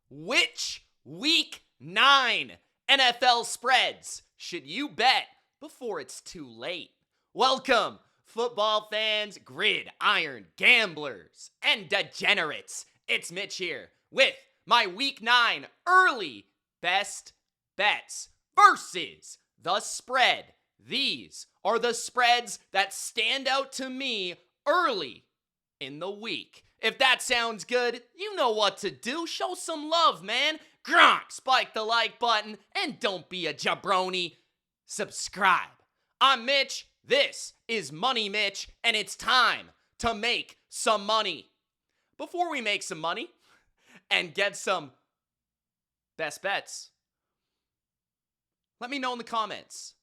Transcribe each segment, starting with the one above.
Which Week 9 NFL spreads should you bet before it's too late? Welcome, football fans, gridiron gamblers, and degenerates. It's Mitch here with my Week 9 early best bets versus the spread. These are the spreads that stand out to me early in the week. If that sounds good, you know what to do. Show some love, man. Gronk, spike the like button, and don't be a jabroni. Subscribe. I'm Mitch. This is Money Mitch, and it's time to make some money. Before we make some money and get some best bets, let me know in the comments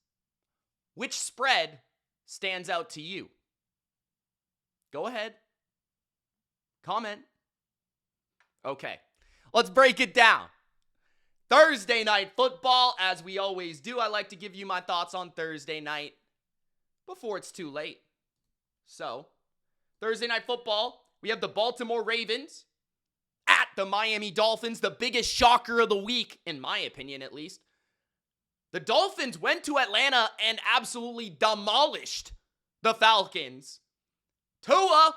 which spread stands out to you. Go ahead. Comment. Okay, let's break it down. Thursday night football, as we always do. I like to give you my thoughts on Thursday night before it's too late. So, Thursday night football, we have the Baltimore Ravens at the Miami Dolphins, the biggest shocker of the week, in my opinion at least. The Dolphins went to Atlanta and absolutely demolished the Falcons. Tua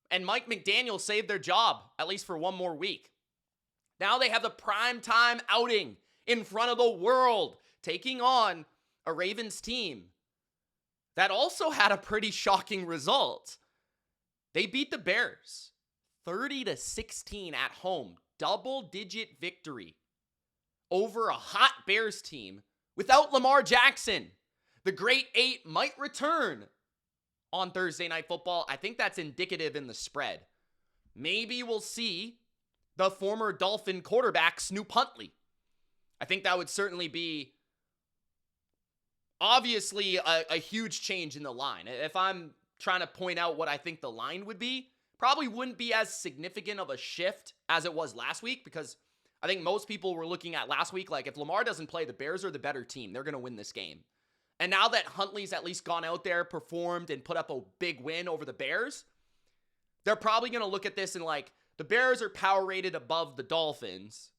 and Mike McDaniel saved their job, at least for one more week. Now they have the primetime outing in front of the world, taking on a Ravens team that also had a pretty shocking result. They beat the Bears 30-16 at home, double-digit victory over a hot Bears team without Lamar Jackson. The Great Eight might return on Thursday Night Football. I think that's indicative in the spread. Maybe we'll see the former Dolphin quarterback, Snoop Huntley. I think that would certainly be obviously a huge change in the line. If I'm trying to point out what I think the line would be, probably wouldn't be as significant of a shift as it was last week, because I think most people were looking at last week like, if Lamar doesn't play, the Bears are the better team. They're going to win this game. And now that Huntley's at least gone out there, performed, and put up a big win over the Bears, they're probably going to look at this and like, the Bears are power rated above the Dolphins.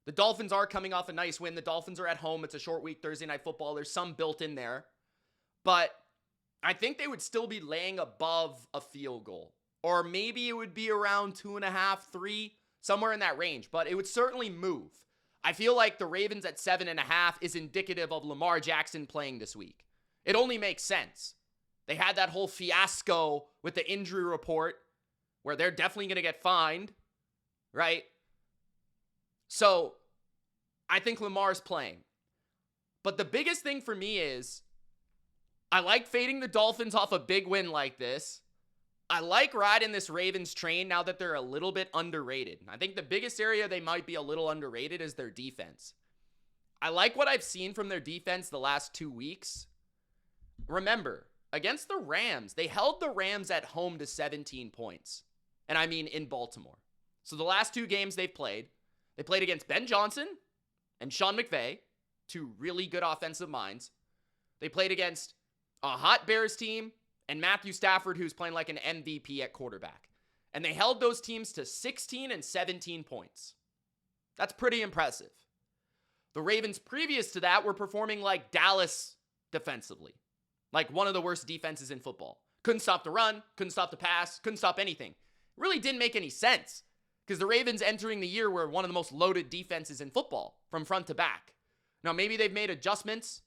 The Dolphins are coming off a nice win. The Dolphins are at home. It's a short week, Thursday Night Football. There's some built in there. But I think they would still be laying above a field goal. Or maybe it would be around 2.5, 3, somewhere in that range. But it would certainly move. I feel like the Ravens at 7.5 is indicative of Lamar Jackson playing this week. It only makes sense. They had that whole fiasco with the injury report where they're definitely going to get fined, right? So I think Lamar's playing. But the biggest thing for me is I like fading the Dolphins off a big win like this. I like riding this Ravens train now that they're a little bit underrated. I think the biggest area they might be a little underrated is their defense. I like what I've seen from their defense the last 2 weeks. Remember, against the Rams, they held the Rams at home to 17 points. And I mean in Baltimore. So the last 2 games they played against Ben Johnson and Sean McVay, 2 really good offensive minds. They played against a hot Bears team and Matthew Stafford, who's playing like an MVP at quarterback. And they held those teams to 16 and 17 points. That's pretty impressive. The Ravens previous to that were performing like Dallas defensively. Like one of the worst defenses in football. Couldn't stop the run, couldn't stop the pass, couldn't stop anything. It really didn't make any sense, because the Ravens entering the year were one of the most loaded defenses in football from front to back. Now, maybe they've made adjustments.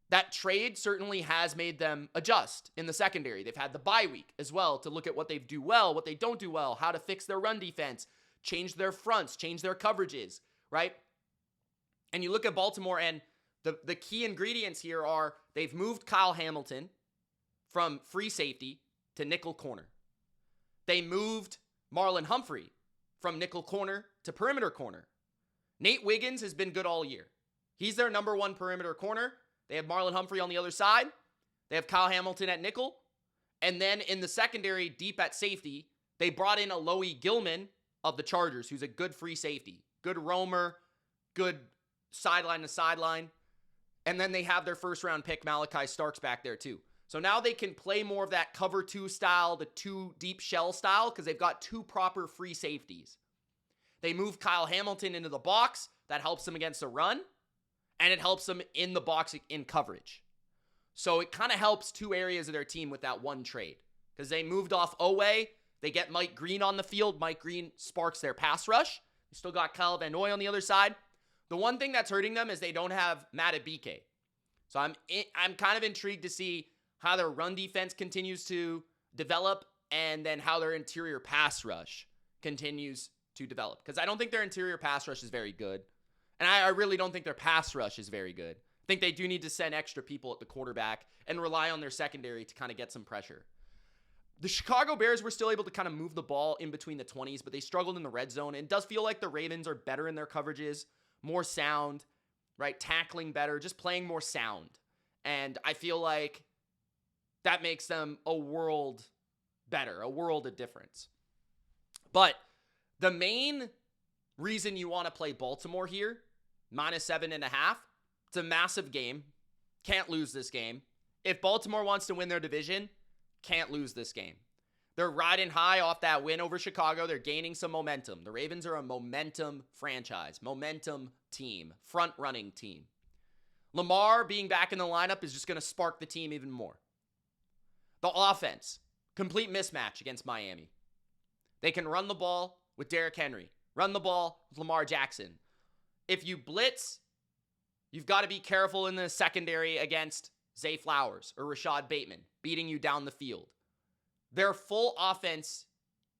That trade certainly has made them adjust in the secondary. They've had the bye week as well to look at what they do well, what they don't do well, how to fix their run defense, change their fronts, change their coverages, right? And you look at Baltimore, and the key ingredients here are they've moved Kyle Hamilton from free safety to nickel corner. They moved Marlon Humphrey from nickel corner to perimeter corner. Nate Wiggins has been good all year. He's their number 1 perimeter corner. They have Marlon Humphrey on the other side. They have Kyle Hamilton at nickel. And then in the secondary, deep at safety, they brought in Alohi Gilman of the Chargers, who's a good free safety. Good roamer, good sideline to sideline. And then they have their first round pick, Malachi Starks, back there too. So now they can play more of that cover 2 style, the 2 deep shell style, because they've got 2 proper free safeties. They move Kyle Hamilton into the box. That helps them against the run, and it helps them in the box in coverage. So it kind of helps two areas of their team with that one trade, because they moved off Owe. They get Mike Green on the field. Mike Green sparks their pass rush. They still got Kyle Van Noy on the other side. The one thing that's hurting them is they don't have Matabike. So I'm kind of intrigued to see how their run defense continues to develop, and then how their interior pass rush continues to develop. Because I don't think their interior pass rush is very good. And I really don't think their pass rush is very good. I think they do need to send extra people at the quarterback and rely on their secondary to kind of get some pressure. The Chicago Bears were still able to kind of move the ball in between the 20s, but they struggled in the red zone. And it does feel like the Ravens are better in their coverages, more sound, right? Tackling better, just playing more sound. And I feel like that makes them a world better, a world of difference. But the main reason you want to play Baltimore here, -7.5, it's a massive game. Can't lose this game. If Baltimore wants to win their division, can't lose this game. They're riding high off that win over Chicago. They're gaining some momentum. The Ravens are a momentum franchise, momentum team, front-running team. Lamar being back in the lineup is just going to spark the team even more. The offense, complete mismatch against Miami. They can run the ball with Derrick Henry, run the ball with Lamar Jackson. If you blitz, you've got to be careful in the secondary against Zay Flowers or Rashad Bateman beating you down the field. Their full offense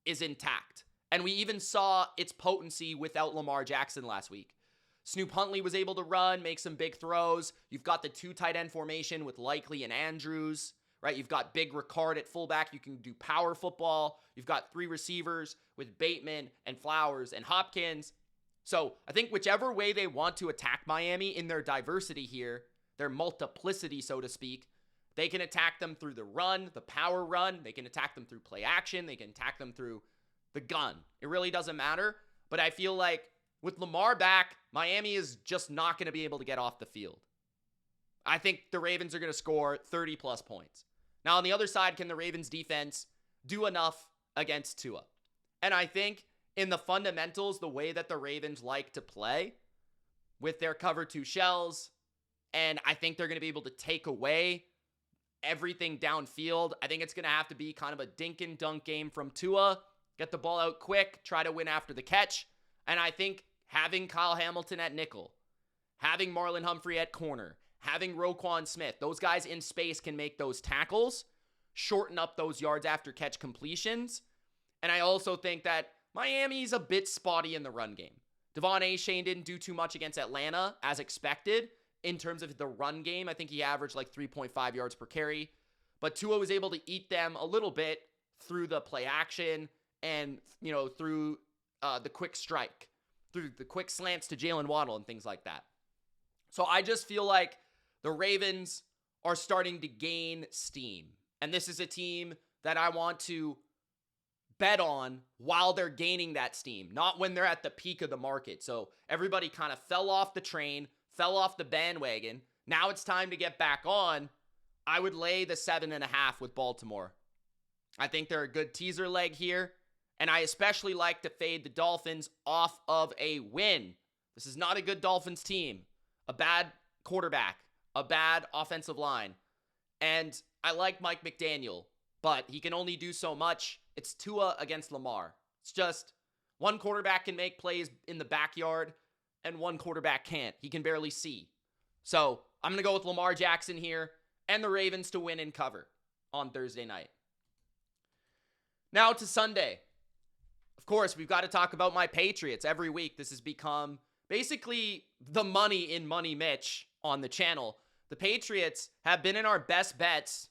is intact. And we even saw its potency without Lamar Jackson last week. Snoop Huntley was able to run, make some big throws. You've got the two tight end formation with Likely and Andrews, right? You've got Big Ricard at fullback. You can do power football. You've got three receivers with Bateman and Flowers and Hopkins. So I think whichever way they want to attack Miami in their diversity here, their multiplicity, so to speak, they can attack them through the run, the power run. They can attack them through play action. They can attack them through the gun. It really doesn't matter. But I feel like with Lamar back, Miami is just not going to be able to get off the field. I think the Ravens are going to score 30-plus points. Now, on the other side, can the Ravens defense do enough against Tua? And I think in the fundamentals, the way that the Ravens like to play with their cover two shells, and I think they're going to be able to take away everything downfield. I think it's going to have to be kind of a dink and dunk game from Tua. Get the ball out quick, try to win after the catch. And I think having Kyle Hamilton at nickel, having Marlon Humphrey at corner, having Roquan Smith, those guys in space can make those tackles, shorten up those yards after catch completions. And I also think that Miami's a bit spotty in the run game. Devon Achane didn't do too much against Atlanta as expected in terms of the run game. I think he averaged like 3.5 yards per carry. But Tua was able to eat them a little bit through the play action and, through the quick strike, through the quick slants to Jalen Waddle and things like that. So I just feel like the Ravens are starting to gain steam. And this is a team that I want to bet on while they're gaining that steam, not when they're at the peak of the market. So everybody kind of fell off the train, fell off the bandwagon. Now it's time to get back on. I would lay the 7.5 with Baltimore. I think they're a good teaser leg here. And I especially like to fade the Dolphins off of a win. This is not a good Dolphins team. A bad quarterback, a bad offensive line. And I like Mike McDaniel, but he can only do so much. It's Tua against Lamar. It's just one quarterback can make plays in the backyard and one quarterback can't. He can barely see. So I'm going to go with Lamar Jackson here and the Ravens to win and cover on Thursday night. Now to Sunday. Of course, we've got to talk about my Patriots every week. This has become basically the money in Money Mitch on the channel. The Patriots have been in our best bets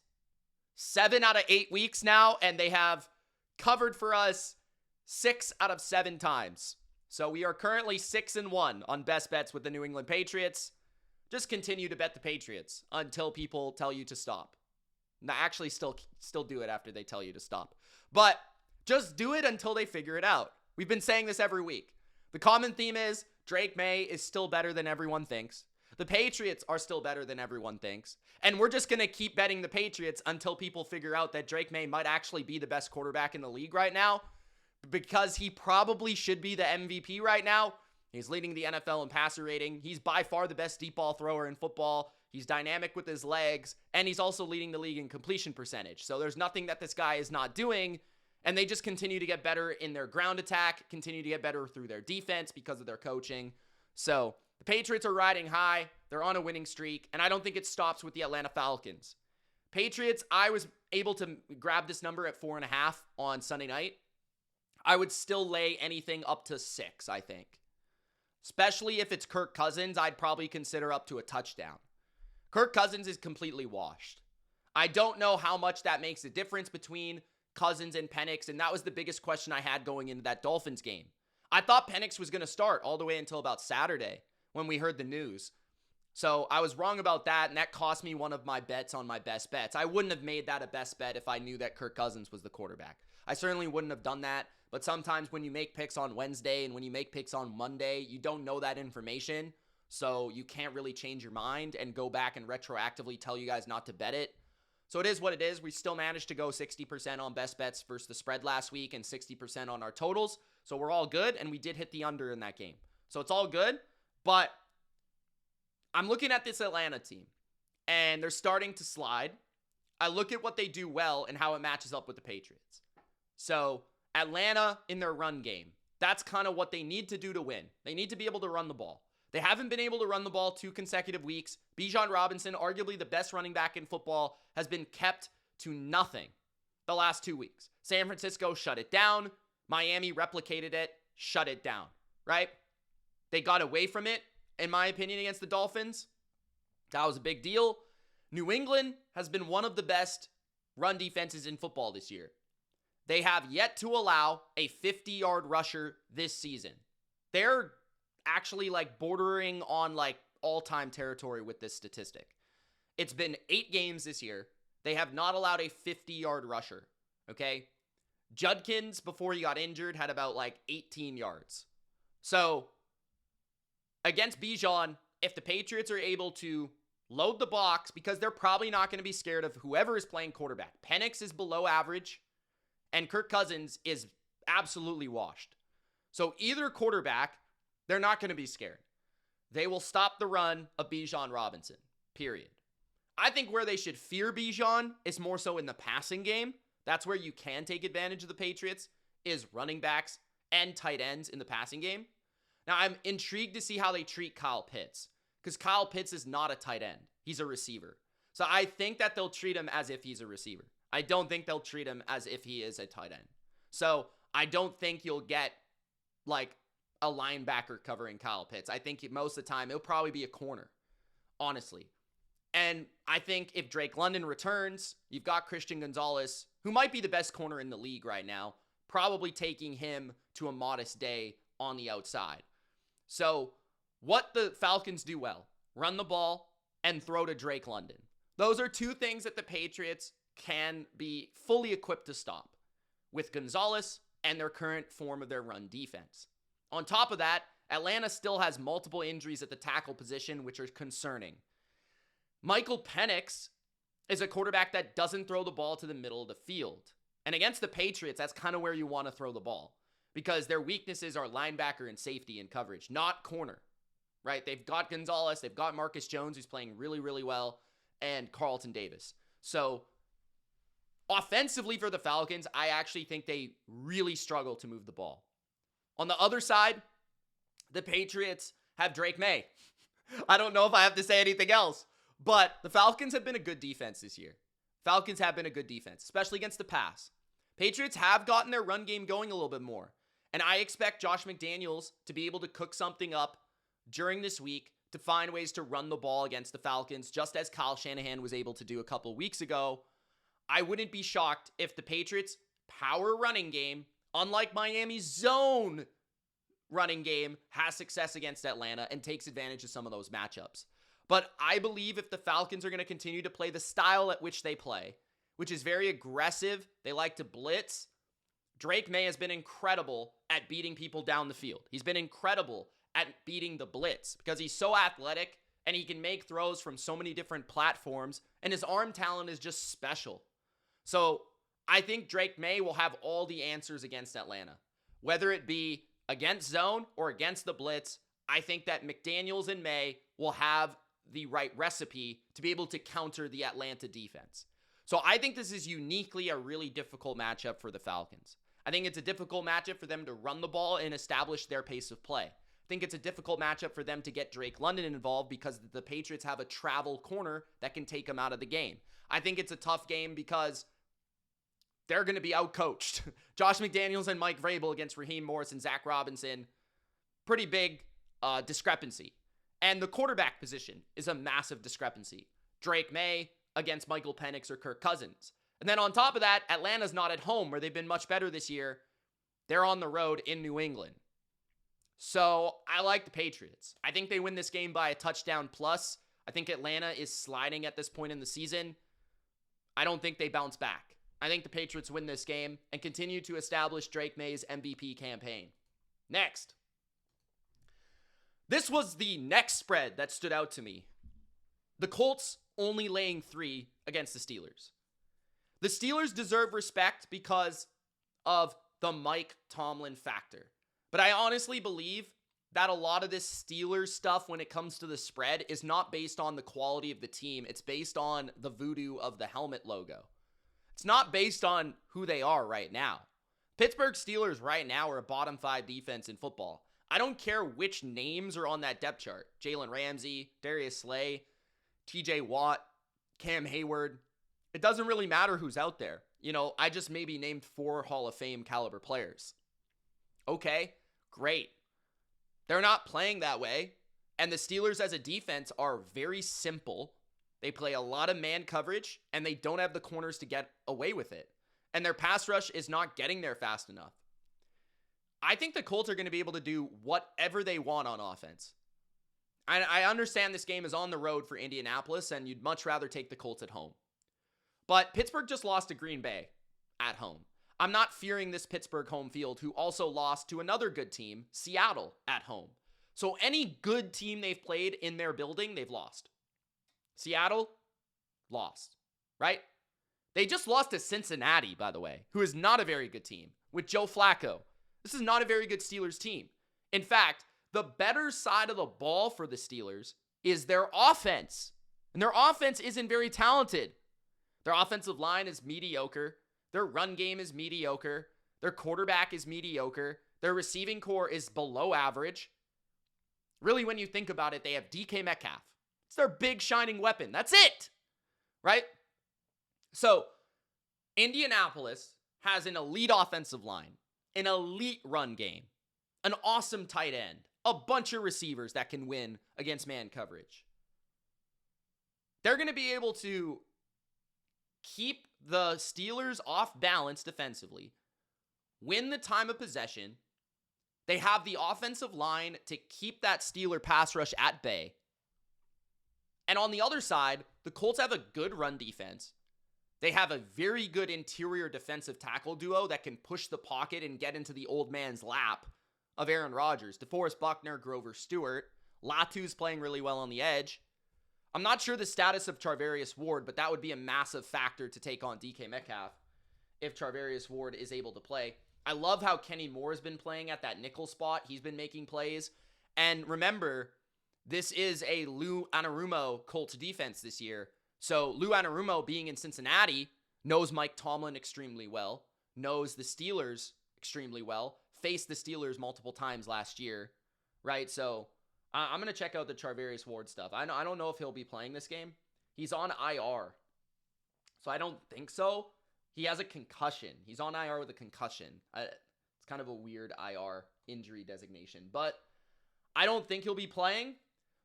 7 out of 8 weeks now, and they have covered for us 6 out of 7 times. So we are currently 6-1 on best bets with the New England Patriots. Just continue to bet the Patriots until people tell you to stop. No, actually, still do it after they tell you to stop. But just do it until they figure it out. We've been saying this every week. The common theme is Drake May is still better than everyone thinks. The Patriots are still better than everyone thinks. And we're just going to keep betting the Patriots until people figure out that Drake May might actually be the best quarterback in the league right now. because he probably should be the MVP right now. He's leading the NFL in passer rating. He's by far the best deep ball thrower in football. He's dynamic with his legs, and he's also leading the league in completion percentage. So there's nothing that this guy is not doing, and they just continue to get better in their ground attack, continue to get better through their defense because of their coaching. So the Patriots are riding high. They're on a winning streak, and I don't think it stops with the Atlanta Falcons. Patriots, I was able to grab this number at 4.5 on Sunday night. I would still lay anything up to 6, I think. Especially if it's Kirk Cousins, I'd probably consider up to a touchdown. Kirk Cousins is completely washed. I don't know how much that makes a difference between Cousins and Penix, and that was the biggest question I had going into that Dolphins game. I thought Penix was going to start all the way until about Saturday when we heard the news. So I was wrong about that, and that cost me one of my bets on my best bets. I wouldn't have made that a best bet if I knew that Kirk Cousins was the quarterback. I certainly wouldn't have done that, but sometimes when you make picks on Wednesday and when you make picks on Monday, you don't know that information, so you can't really change your mind and go back and retroactively tell you guys not to bet it. So it is what it is. We still managed to go 60% on best bets versus the spread last week and 60% on our totals, so we're all good, and we did hit the under in that game. So it's all good, but I'm looking at this Atlanta team, and they're starting to slide. I look at what they do well and how it matches up with the Patriots. So Atlanta in their run game, that's kind of what they need to do to win. They need to be able to run the ball. They haven't been able to run the ball 2 consecutive weeks. Bijan Robinson, arguably the best running back in football, has been kept to nothing the last 2 weeks. San Francisco shut it down. Miami replicated it, shut it down, right? They got away from it, in my opinion, against the Dolphins. That was a big deal. New England has been one of the best run defenses in football this year. They have yet to allow a 50-yard rusher this season. They're actually bordering on all-time territory with this statistic. It's been 8 games this year. They have not allowed a 50-yard rusher, okay? Judkins, before he got injured, had about 18 yards. So against Bijan, if the Patriots are able to load the box, because they're probably not going to be scared of whoever is playing quarterback. Penix is below average, and Kirk Cousins is absolutely washed. So either quarterback, they're not going to be scared. They will stop the run of Bijan Robinson, period. I think where they should fear Bijan is more so in the passing game. That's where you can take advantage of the Patriots, is running backs and tight ends in the passing game. Now, I'm intrigued to see how they treat Kyle Pitts, because Kyle Pitts is not a tight end. He's a receiver. So I think that they'll treat him as if he's a receiver. I don't think they'll treat him as if he is a tight end. So I don't think you'll get a linebacker covering Kyle Pitts. I think most of the time it'll probably be a corner, honestly. And I think if Drake London returns, you've got Christian Gonzalez, who might be the best corner in the league right now, probably taking him to a modest day on the outside. So what the Falcons do well, run the ball and throw to Drake London. Those are 2 things that the Patriots can be fully equipped to stop with Gonzalez and their current form of their run defense. On top of that, Atlanta still has multiple injuries at the tackle position, which are concerning. Michael Penix is a quarterback that doesn't throw the ball to the middle of the field. And against the Patriots, that's kind of where you want to throw the ball, because their weaknesses are linebacker and safety and coverage, not corner, right? They've got Gonzalez, they've got Marcus Jones, who's playing really, really well, and Carlton Davis. So offensively for the Falcons, I actually think they really struggle to move the ball. On the other side, the Patriots have Drake May. I don't know if I have to say anything else, but the Falcons have been a good defense this year. Falcons have been a good defense, especially against the pass. Patriots have gotten their run game going a little bit more, and I expect Josh McDaniels to be able to cook something up during this week to find ways to run the ball against the Falcons, just as Kyle Shanahan was able to do a couple weeks ago. I wouldn't be shocked if the Patriots' power running game, unlike Miami's zone running game, has success against Atlanta and takes advantage of some of those matchups. But I believe if the Falcons are going to continue to play the style at which they play, which is very aggressive, they like to blitz, Drake May has been incredible at beating people down the field. He's been incredible at beating the blitz because he's so athletic and he can make throws from so many different platforms, and his arm talent is just special. So I think Drake May will have all the answers against Atlanta. Whether it be against zone or against the blitz, I think that McDaniels and May will have the right recipe to be able to counter the Atlanta defense. So I think this is uniquely a really difficult matchup for the Falcons. I think it's a difficult matchup for them to run the ball and establish their pace of play. I think it's a difficult matchup for them to get Drake London involved because the Patriots have a travel corner that can take them out of the game. I think it's a tough game because they're going to be outcoached. Josh McDaniels and Mike Vrabel against Raheem Morris and Zach Robinson. Pretty big discrepancy. And the quarterback position is a massive discrepancy. Drake May against Michael Penix or Kirk Cousins. And then on top of that, Atlanta's not at home where they've been much better this year. They're on the road in New England. So I like the Patriots. I think they win this game by a touchdown plus. I think Atlanta is sliding at this point in the season. I don't think they bounce back. I think the Patriots win this game and continue to establish Drake May's MVP campaign. Next. This was the next spread that stood out to me. The Colts only laying 3 against the Steelers. The Steelers deserve respect because of the Mike Tomlin factor. But I honestly believe that a lot of this Steelers stuff when it comes to the spread is not based on the quality of the team. It's based on the voodoo of the helmet logo. It's not based on who they are right now. Pittsburgh Steelers right now are a bottom 5 defense in football. I don't care which names are on that depth chart. Jalen Ramsey, Darius Slay, TJ Watt, Cam Hayward. It doesn't really matter who's out there. You know, I just maybe named 4 Hall of Fame caliber players. Okay, great. They're not playing that way. And the Steelers as a defense are very simple. They play a lot of man coverage, and they don't have the corners to get away with it. And their pass rush is not getting there fast enough. I think the Colts are going to be able to do whatever they want on offense. I understand this game is on the road for Indianapolis, and you'd much rather take the Colts at home. But Pittsburgh just lost to Green Bay at home. I'm not fearing this Pittsburgh home field, who also lost to another good team, Seattle, at home. So any good team they've played in their building, they've lost. Seattle, lost, right? They just lost to Cincinnati, by the way, who is not a very good team, with Joe Flacco. This is not a very good Steelers team. In fact, the better side of the ball for the Steelers is their offense. And their offense isn't very talented. Their offensive line is mediocre. Their run game is mediocre. Their quarterback is mediocre. Their receiving core is below average. Really, when you think about it, they have DK Metcalf. It's their big shining weapon. That's it, right? So, Indianapolis has an elite offensive line, an elite run game, an awesome tight end, a bunch of receivers that can win against man coverage. They're going to be able to keep the Steelers off balance defensively, win the time of possession. They have the offensive line to keep that Steeler pass rush at bay. And on the other side, the Colts have a good run defense. They have a very good interior defensive tackle duo that can push the pocket and get into the old man's lap of Aaron Rodgers. DeForest Buckner, Grover Stewart. Latu's playing really well on the edge. I'm not sure the status of Charvarius Ward, but that would be a massive factor to take on DK Metcalf if Charvarius Ward is able to play. I love how Kenny Moore has been playing at that nickel spot. He's been making plays. And remember, this is a Lou Anarumo Colts defense this year. So Lou Anarumo, being in Cincinnati, knows Mike Tomlin extremely well, knows the Steelers extremely well, faced the Steelers multiple times last year, right? So I'm going to check out the Charvarius Ward stuff. I don't know if he'll be playing this game. He's on IR, so I don't think so. He has a concussion. He's on IR with a concussion. It's kind of a weird IR injury designation, but I don't think he'll be playing.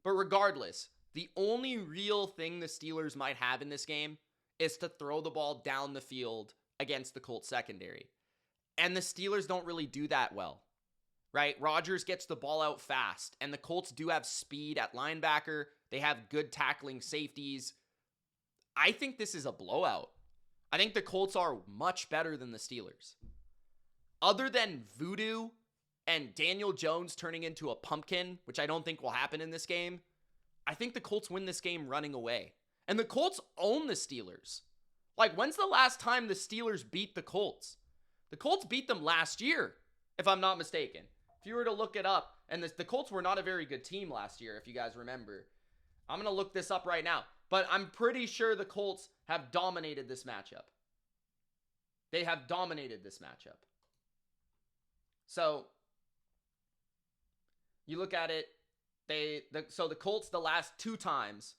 But regardless, the only real thing the Steelers might have in this game is to throw the ball down the field against the Colts secondary. And the Steelers don't really do that well, right? Rodgers gets the ball out fast, and the Colts do have speed at linebacker. They have good tackling safeties. I think this is a blowout. I think the Colts are much better than the Steelers. Other than voodoo and Daniel Jones turning into a pumpkin, which I don't think will happen in this game, I think the Colts win this game running away. And the Colts own the Steelers. Like, when's the last time the Steelers beat the Colts? The Colts beat them last year. if I'm not mistaken. If you were to look it up, and the Colts were not a very good team last year, if you guys remember. I'm going to look this up right now. But I'm pretty sure the Colts have dominated this matchup. They have dominated this matchup. So, you look at it, so the Colts the last 2 times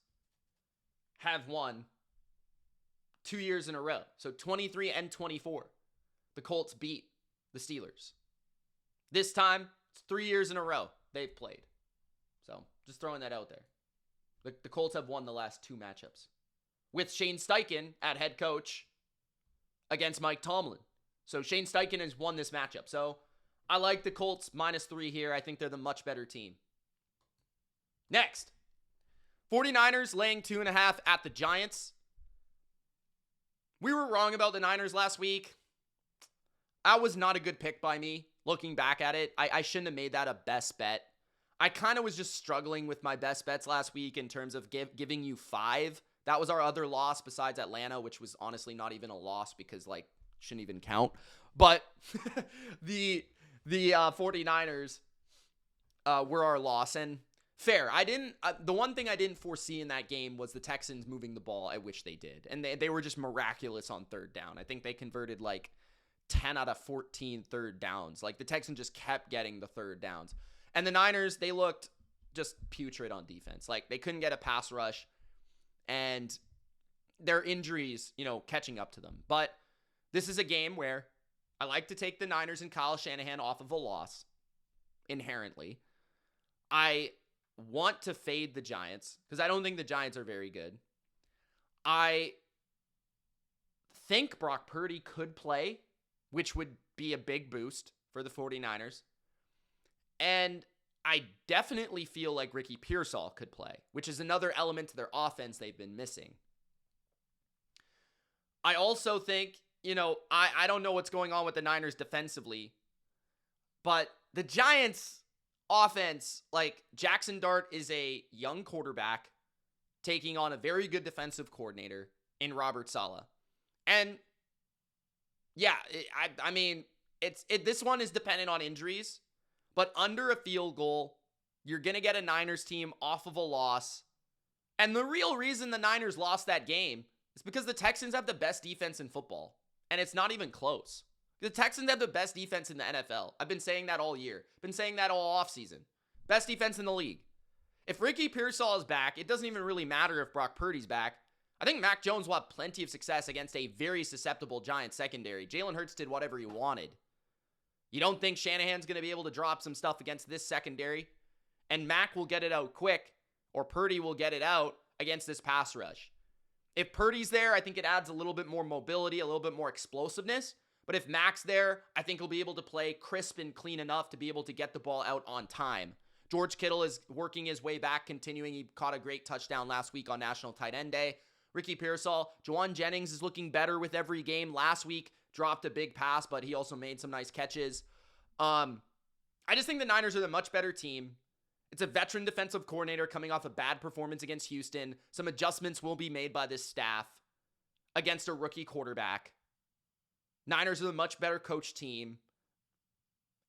have won 2 years in a row. So 23 and 24. The Colts beat the Steelers. This time, it's 3 years in a row they've played. So, just throwing that out there. The Colts have won the last 2 matchups. With Shane Steichen at head coach against Mike Tomlin. So, Shane Steichen has won this matchup. So, I like the Colts -3 here. I think they're the much better team. Next. 49ers laying 2.5 at the Giants. We were wrong about the Niners last week. That was not a good pick by me. Looking back at it, I shouldn't have made that a best bet. I kind of was just struggling with my best bets last week in terms of giving you 5. That was our other loss besides Atlanta, which was honestly not even a loss because, shouldn't even count. But the 49ers were our loss. And fair. The one thing I didn't foresee in that game was the Texans moving the ball, at which they did. And they were just miraculous on third down. I think they converted 10 out of 14 third downs. The Texans just kept getting the third downs. And the Niners, they looked just putrid on defense. They couldn't get a pass rush. And their injuries, catching up to them. But this is a game where I like to take the Niners and Kyle Shanahan off of a loss, inherently. I want to fade the Giants, because I don't think the Giants are very good. I think Brock Purdy could play, which would be a big boost for the 49ers. And I definitely feel like Ricky Pearsall could play, which is another element to their offense they've been missing. I also think, I don't know what's going on with the Niners defensively, but the Giants offense, Jackson Dart is a young quarterback taking on a very good defensive coordinator in Robert Saleh. And yeah, this one is dependent on injuries. But under a field goal, you're going to get a Niners team off of a loss. And the real reason the Niners lost that game is because the Texans have the best defense in football. And it's not even close. The Texans have the best defense in the NFL. I've been saying that all year. Been saying that all offseason. Best defense in the league. If Ricky Pearsall is back, it doesn't even really matter if Brock Purdy's back. I think Mac Jones will have plenty of success against a very susceptible Giants secondary. Jalen Hurts did whatever he wanted. You don't think Shanahan's going to be able to drop some stuff against this secondary? And Mac will get it out quick, or Purdy will get it out against this pass rush. If Purdy's there, I think it adds a little bit more mobility, a little bit more explosiveness. But if Mac's there, I think he'll be able to play crisp and clean enough to be able to get the ball out on time. George Kittle is working his way back, continuing. He caught a great touchdown last week on National Tight End Day. Ricky Pearsall, Juwan Jennings is looking better with every game. Last week, dropped a big pass, but he also made some nice catches. I just think the Niners are the much better team. It's a veteran defensive coordinator coming off a bad performance against Houston. Some adjustments will be made by this staff against a rookie quarterback. Niners are the much better coach team.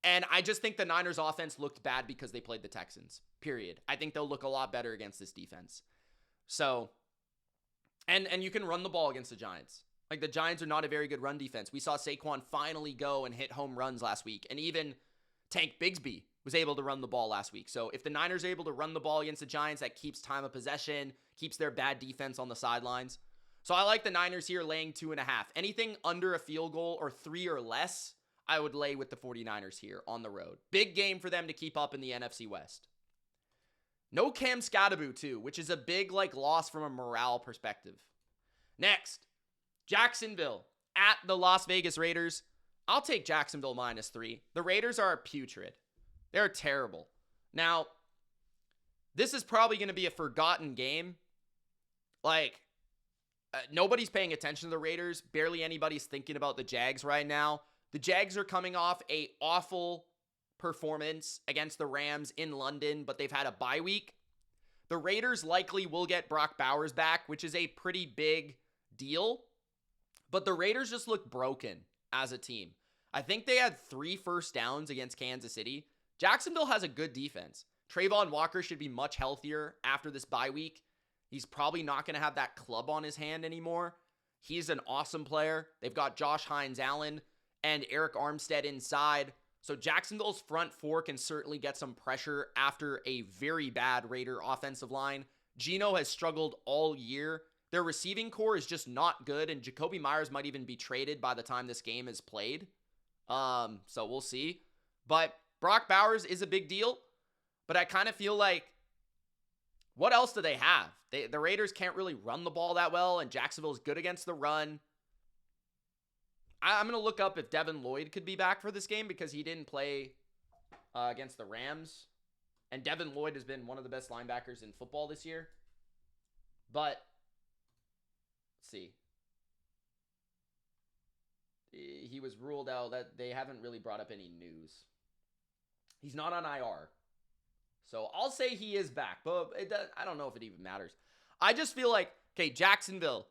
And I just think the Niners offense looked bad because they played the Texans, period. I think they'll look a lot better against this defense. So, and you can run the ball against the Giants. The Giants are not a very good run defense. We saw Saquon finally go and hit home runs last week. And even Tank Bigsby was able to run the ball last week. So if the Niners are able to run the ball against the Giants, that keeps time of possession, keeps their bad defense on the sidelines. So I like the Niners here laying 2.5. Anything under a field goal or 3 or less, I would lay with the 49ers here on the road. Big game for them to keep up in the NFC West. No Cam Skattebo too, which is a big loss from a morale perspective. Next. Jacksonville at the Las Vegas Raiders. I'll take Jacksonville -3. The Raiders are putrid. They're terrible. Now, this is probably going to be a forgotten game. Nobody's paying attention to the Raiders. Barely anybody's thinking about the Jags right now. The Jags are coming off an awful performance against the Rams in London, but they've had a bye week. The Raiders likely will get Brock Bowers back, which is a pretty big deal. But the Raiders just look broken as a team. I think they had 3 first downs against Kansas City. Jacksonville has a good defense. Trayvon Walker should be much healthier after this bye week. He's probably not going to have that club on his hand anymore. He's an awesome player. They've got Josh Hines-Allen and Eric Armstead inside. So Jacksonville's front four can certainly get some pressure after a very bad Raider offensive line. Geno has struggled all year. Their receiving core is just not good, and Jacoby Myers might even be traded by the time this game is played. So we'll see. But Brock Bowers is a big deal, but I kind of feel like, what else do they have? The Raiders can't really run the ball that well, and Jacksonville's good against the run. I'm going to look up if Devin Lloyd could be back for this game because he didn't play against the Rams. And Devin Lloyd has been one of the best linebackers in football this year. But, let's see. He was ruled out. That they haven't really brought up any news. He's not on IR. So I'll say he is back. But I don't know if it even matters. I just feel like, okay, Jacksonville.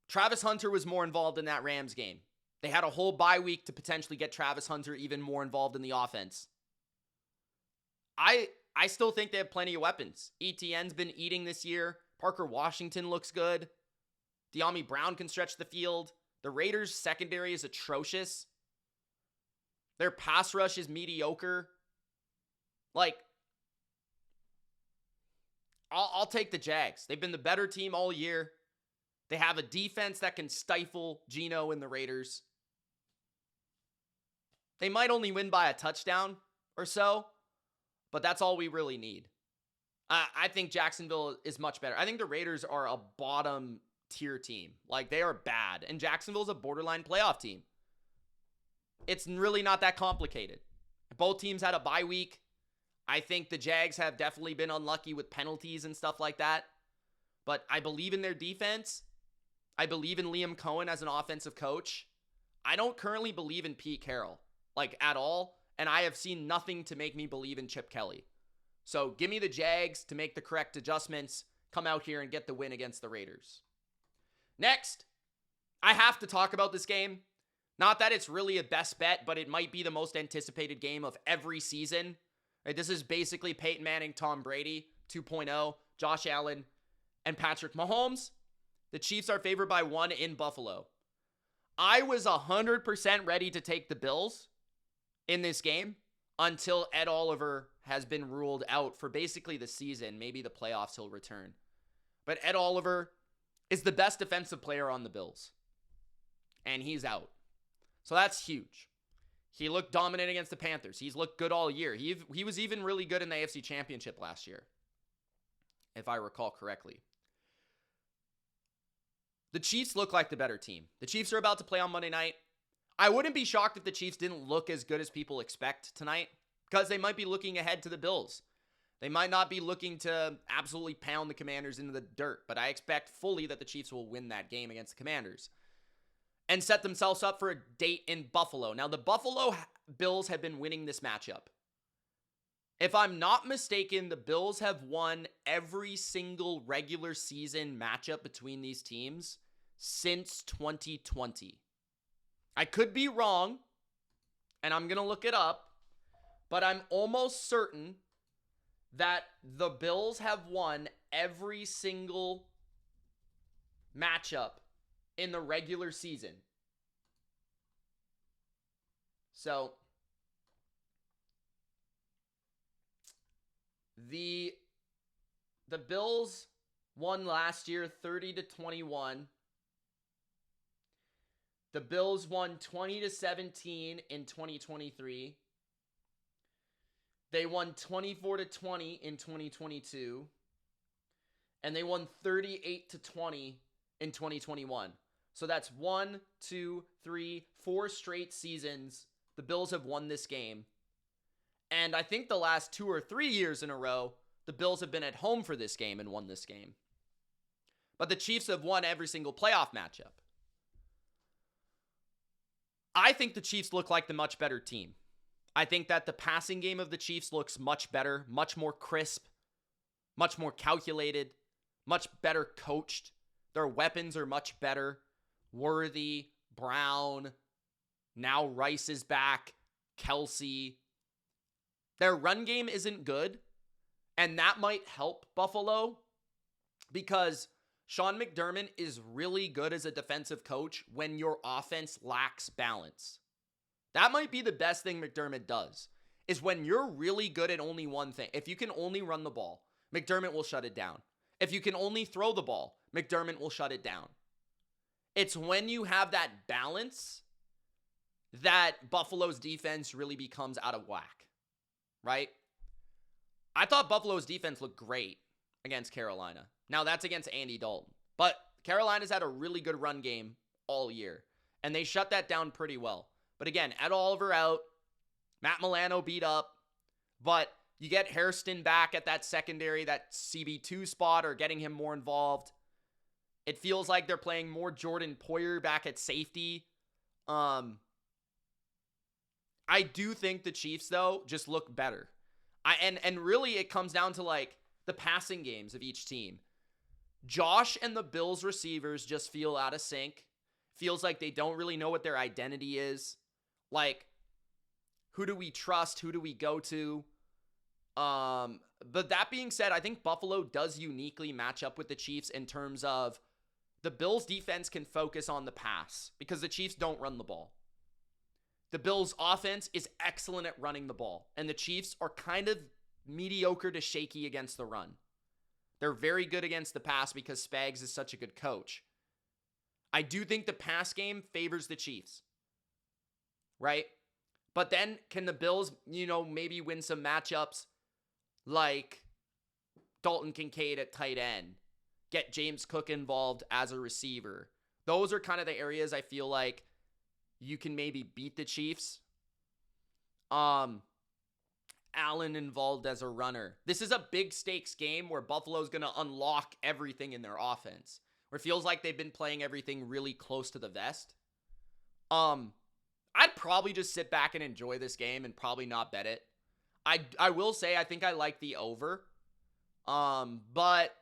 Travis Hunter was more involved in that Rams game. They had a whole bye week to potentially get Travis Hunter even more involved in the offense. I still think they have plenty of weapons. ETN's been eating this year. Parker Washington looks good. De'Ami Brown can stretch the field. The Raiders' secondary is atrocious. Their pass rush is mediocre. Like, I'll take the Jags. They've been the better team all year. They have a defense that can stifle Geno and the Raiders. They might only win by a touchdown or so, but that's all we really need. I think Jacksonville is much better. I think the Raiders are a bottom tier team. Like, they are bad, and Jacksonville's a borderline playoff team. It's really not that complicated. Both teams had a bye week. I think the Jags have definitely been unlucky with penalties and stuff like that. But I believe in their defense. I believe in Liam Cohen as an offensive coach. I don't currently believe in Pete Carroll, like, at all. And I have seen nothing to make me believe in Chip Kelly. So give me the Jags to make the correct adjustments, come out here and get the win against the Raiders. Next, I have to talk about this game. Not that it's really a best bet, but it might be the most anticipated game of every season. Right, this is basically Peyton Manning, Tom Brady 2.0, Josh Allen, and Patrick Mahomes. The Chiefs are favored by 1 in Buffalo. I was 100% ready to take the Bills in this game until Ed Oliver has been ruled out for basically the season. Maybe the playoffs he'll return. But Ed Oliver is the best defensive player on the Bills. And he's out. So that's huge. He looked dominant against the Panthers. He's looked good all year. He was even really good in the AFC Championship last year, if I recall correctly. The Chiefs look like the better team. The Chiefs are about to play on Monday night. I wouldn't be shocked if the Chiefs didn't look as good as people expect tonight, because they might be looking ahead to the Bills. They might not be looking to absolutely pound the Commanders into the dirt, but I expect fully that the Chiefs will win that game against the Commanders and set themselves up for a date in Buffalo. Now, the Buffalo Bills have been winning this matchup. If I'm not mistaken, the Bills have won every single regular season matchup between these teams since 2020. I could be wrong, and I'm going to look it up, but I'm almost certain that the Bills have won every single matchup in the regular season. So, the Bills won last year 30-21. The Bills won 20-17 in 2023. They won 24-20 in 2022. And they won 38-20 in 2021. So that's 1, 2, 3, 4 straight seasons the Bills have won this game. And I think the last 2 or 3 years in a row, the Bills have been at home for this game and won this game. But the Chiefs have won every single playoff matchup. I think the Chiefs look like the much better team. I think that the passing game of the Chiefs looks much better, much more crisp, much more calculated, much better coached. Their weapons are much better. Worthy, Brown. Now Rice is back. Kelsey. Their run game isn't good. And that might help Buffalo because Sean McDermott is really good as a defensive coach when your offense lacks balance. That might be the best thing McDermott does, is when you're really good at only one thing. If you can only run the ball, McDermott will shut it down. If you can only throw the ball, McDermott will shut it down. It's when you have that balance that Buffalo's defense really becomes out of whack, right? I thought Buffalo's defense looked great against Carolina. Now, that's against Andy Dalton. But Carolina's had a really good run game all year, and they shut that down pretty well. But again, Ed Oliver out, Matt Milano beat up, but you get Hairston back at that secondary, that CB2 spot, or getting him more involved. It feels like they're playing more Jordan Poyer back at safety. I do think the Chiefs, though, just look better. And really it comes down to like the passing games of each team. Josh and the Bills receivers just feel out of sync. Feels like they don't really know what their identity is. Like, who do we trust? Who do we go to? But that being said, I think Buffalo does uniquely match up with the Chiefs in terms of the Bills defense can focus on the pass because the Chiefs don't run the ball. The Bills offense is excellent at running the ball, and the Chiefs are kind of mediocre to shaky against the run. They're very good against the pass because Spags is such a good coach. I do think the pass game favors the Chiefs, right? But then can the Bills, maybe win some matchups like Dalton Kincaid at tight end, get James Cook involved as a receiver. Those are kind of the areas I feel like you can maybe beat the Chiefs. Allen involved as a runner. This is a big stakes game where Buffalo's going to unlock everything in their offense. Where it feels like they've been playing everything really close to the vest. I'd probably just sit back and enjoy this game and probably not bet it. I will say I think I like the over. But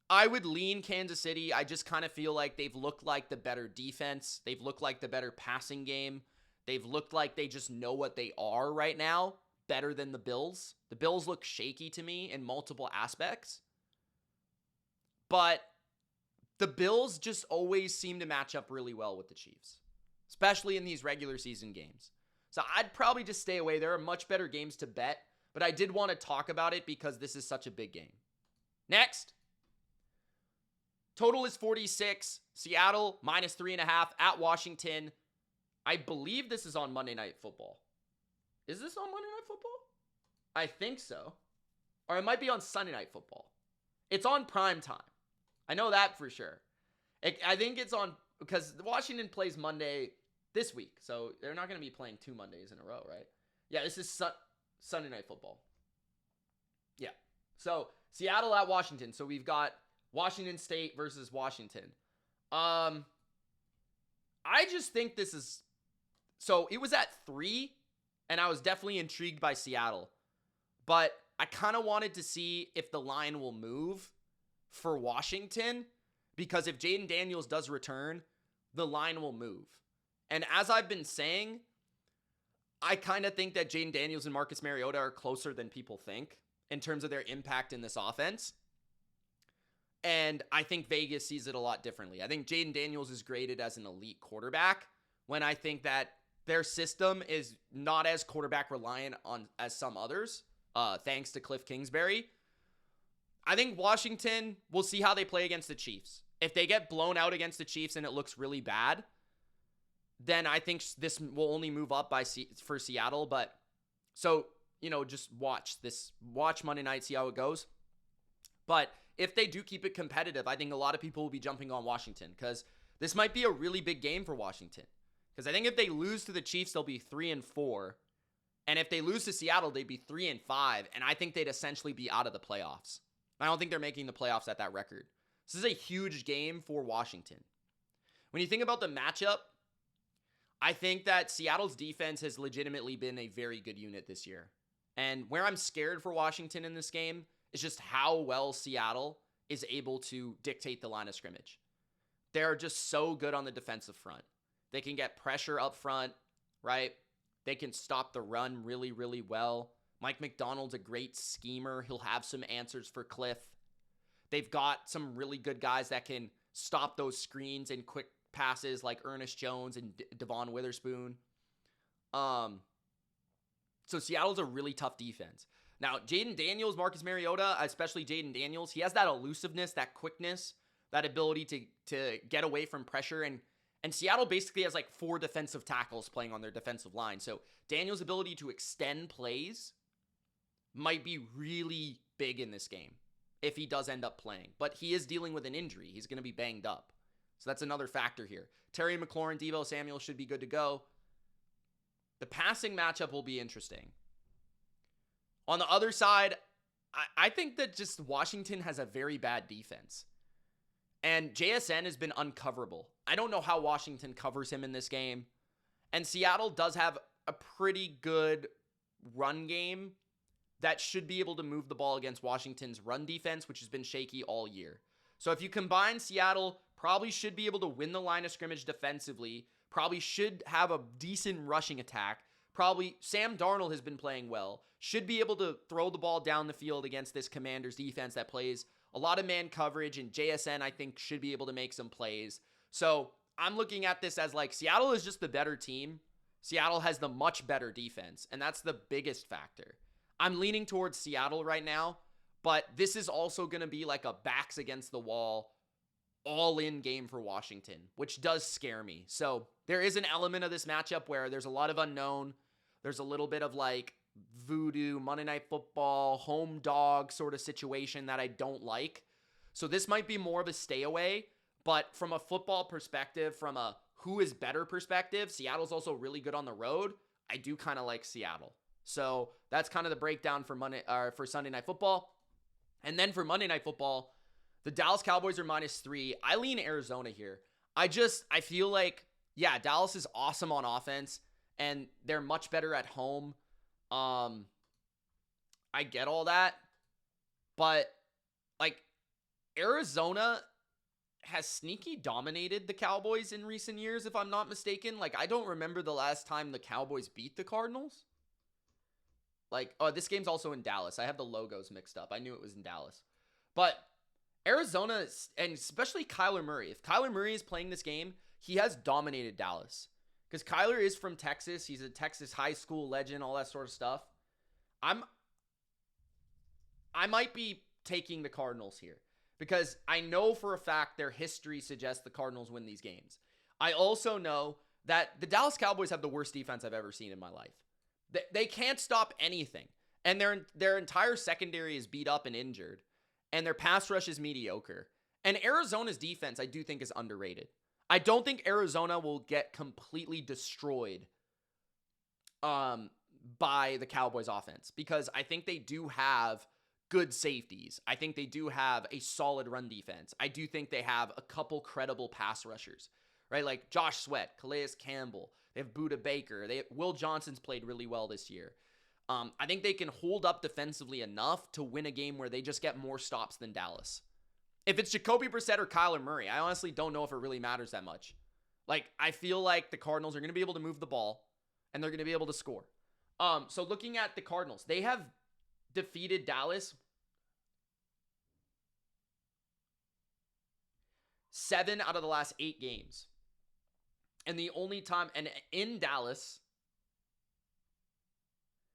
I would lean Kansas City. I just kind of feel like they've looked like the better defense. They've looked like the better passing game. They've looked like they just know what they are right now better than the Bills. The Bills look shaky to me in multiple aspects. But the Bills just always seem to match up really well with the Chiefs, especially in these regular season games. So I'd probably just stay away. There are much better games to bet, but I did want to talk about it because this is such a big game. Next. Total is 46. Seattle minus 3.5 at Washington. I believe this is on Monday Night Football. Is this on Monday Night Football? I think so. Or it might be on Sunday Night Football. It's on prime time. I know that for sure. I think it's on because Washington plays Monday this week. So they're not going to be playing 2 Mondays in a row, right? Yeah, this is Sunday Night Football. Yeah. So Seattle at Washington. So we've got Washington State versus Washington. I just think this is... So it was at 3, and I was definitely intrigued by Seattle. But I kind of wanted to see if the line will move for Washington, because if Jaden Daniels does return, the line will move. And as I've been saying, I kind of think that Jaden Daniels and Marcus Mariota are closer than people think in terms of their impact in this offense. And I think Vegas sees it a lot differently. I think Jaden Daniels is graded as an elite quarterback when I think that their system is not as quarterback reliant on as some others, thanks to Cliff Kingsbury. I think Washington, we'll see how they play against the Chiefs. If they get blown out against the Chiefs and it looks really bad, then I think this will only move up for Seattle. But so, just watch Monday night, see how it goes. But if they do keep it competitive, I think a lot of people will be jumping on Washington because this might be a really big game for Washington. Because I think if they lose to the Chiefs, they'll be 3-4. And if they lose to Seattle, they'd be 3-5. And I think they'd essentially be out of the playoffs. I don't think they're making the playoffs at that record. This is a huge game for Washington. When you think about the matchup, I think that Seattle's defense has legitimately been a very good unit this year. And where I'm scared for Washington in this game is just how well Seattle is able to dictate the line of scrimmage. they're just so good on the defensive front. They can get pressure up front, right? They can stop the run really, really well. Mike McDonald's a great schemer. He'll have some answers for Cliff. They've got some really good guys that can stop those screens and quick passes like Ernest Jones and Devon Witherspoon. So Seattle's a really tough defense. Now, Jaden Daniels, Marcus Mariota, especially Jaden Daniels, he has that elusiveness, that quickness, that ability to get away from pressure. And Seattle basically has like 4 defensive tackles playing on their defensive line. So Daniels' ability to extend plays might be really big in this game if he does end up playing. But he is dealing with an injury. He's going to be banged up. So that's another factor here. Terry McLaurin, Deebo Samuel should be good to go. The passing matchup will be interesting. On the other side, I think that just Washington has a very bad defense. And JSN has been uncoverable. I don't know how Washington covers him in this game. And Seattle does have a pretty good run game that should be able to move the ball against Washington's run defense, which has been shaky all year. So if you combine Seattle, probably should be able to win the line of scrimmage defensively, probably should have a decent rushing attack, probably Sam Darnold has been playing well, should be able to throw the ball down the field against this Commanders defense that plays a lot of man coverage, and JSN, I think, should be able to make some plays. So I'm looking at this as like Seattle is just the better team. Seattle has the much better defense, and that's the biggest factor. I'm leaning towards Seattle right now, but this is also going to be like a backs against the wall, all-in game for Washington, which does scare me. So there is an element of this matchup where there's a lot of unknown. There's a little bit of like voodoo, Monday Night Football, home dog sort of situation that I don't like. So this might be more of a stay away, but from a football perspective, from a who is better perspective, Seattle's also really good on the road. I do kind of like Seattle. So that's kind of the breakdown for for Sunday Night Football. And then for Monday Night Football, the Dallas Cowboys are -3. I lean Arizona here. I feel like, yeah, Dallas is awesome on offense, and they're much better at home. I get all that, but like Arizona has sneaky dominated the Cowboys in recent years, if I'm not mistaken. Like, I don't remember the last time the Cowboys beat the Cardinals. Like, oh, this game's also in Dallas. I have the logos mixed up. I knew it was in Dallas. But Arizona, and especially Kyler Murray, if Kyler Murray is playing this game, he has dominated Dallas. Because Kyler is from Texas. He's a Texas high school legend, all that sort of stuff. I might be taking the Cardinals here, because I know for a fact their history suggests the Cardinals win these games. I also know that the Dallas Cowboys have the worst defense I've ever seen in my life. They can't stop anything. And their entire secondary is beat up and injured. And their pass rush is mediocre. And Arizona's defense, I do think, is underrated. I don't think Arizona will get completely destroyed by the Cowboys offense, because I think they do have good safeties. I think they do have a solid run defense. I do think they have a couple credible pass rushers, right? Like Josh Sweat, Calais Campbell. They have Budda Baker. Will Johnson's played really well this year. I think they can hold up defensively enough to win a game where they just get more stops than Dallas. If it's Jacoby Brissett or Kyler Murray, I honestly don't know if it really matters that much. Like, I feel like the Cardinals are going to be able to move the ball, and they're going to be able to score. So looking at the Cardinals, they have defeated Dallas 7 out of the last 8 games. And the only time, and in Dallas,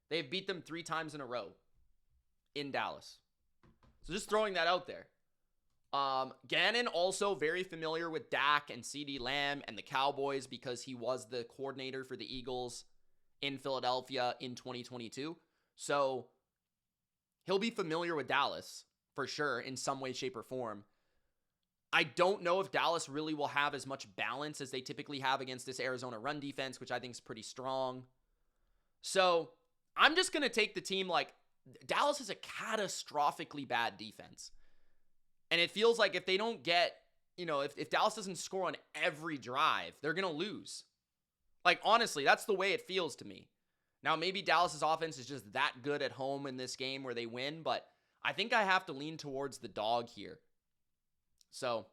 they've beat them 3 times in a row in Dallas. So just throwing that out there. Gannon also very familiar with Dak and CeeDee Lamb and the Cowboys, because he was the coordinator for the Eagles in Philadelphia in 2022. So he'll be familiar with Dallas for sure in some way, shape, or form. I don't know if Dallas really will have as much balance as they typically have against this Arizona run defense, which I think is pretty strong. So I'm just going to take the team. Like, Dallas is a catastrophically bad defense. And it feels like if they don't get, if Dallas doesn't score on every drive, they're going to lose. Like, honestly, that's the way it feels to me. Now, maybe Dallas's offense is just that good at home in this game where they win, but I think I have to lean towards the dog here. So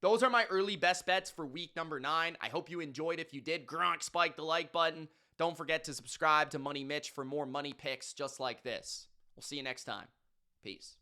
those are my early best bets for week number 9. I hope you enjoyed. If you did, Gronk, spike the like button. Don't forget to subscribe to Money Mitch for more money picks just like this. We'll see you next time. Peace.